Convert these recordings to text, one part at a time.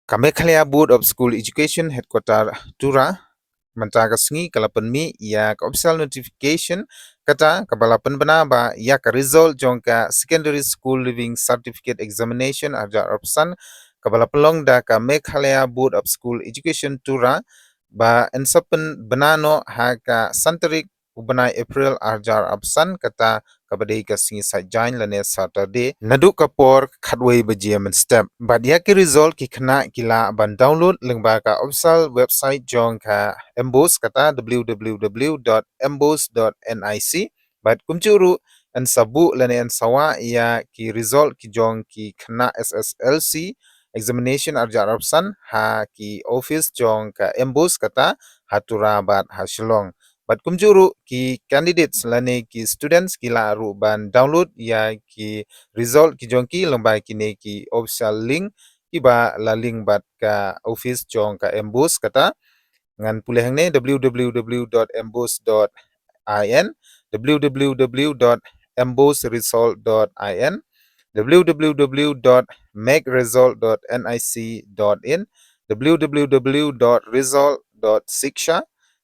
Kamekhalaya Board of School Education Headquarter Tura Mentaga sngi kalapan mi ya official notification kata kabalapan bana ba ya ka result jongka secondary school living certificate examination arja opsan kabalapan long da ka Meghalaya Board of School Education Tura ba ensapen banano ha ka santarik ubana April arjar opsan kata kabadai ka sngi sajain lane Saturday nadu kapor khatway bajiam step ba dia ki result ki khana kila ban download lengba ka official website jongka embos kata www.embos.nic bat kumjuru en sabu lane en sawa ya ki result ki jong ki khana SSLC examination arjar opsan ha ki office jong ka embos kata hatura bat hasilong bat kumjuru ki candidates lane ki students ki la ru ban download ya ki result ki jong ki lomba kine ki official link ki ba la link bat ka office jong ka embos kata ngan pulih ne www.embos.in www.embosresult.in www.makeresult.nic.in www.result.siksha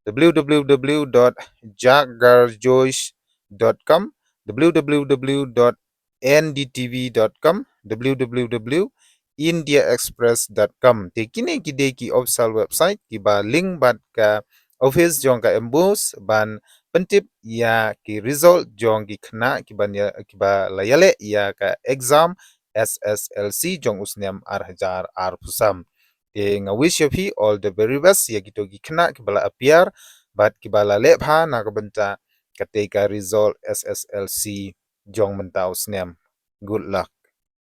www.jagarjoish.com www.ndtv.com www.indiaexpress.com tekine kide ki official website ki ba link bat ka office jong ka embos ban pentip ya ki result jong ki khna ki ban ya ki ba layale ya ka exam SSLC jong usniam arhajar arpusam nga wish you all the very best ya gitu ki khna ki bala appear bat ki bala le pha na ka banta katei ka result SSLC jong menta usniam good luck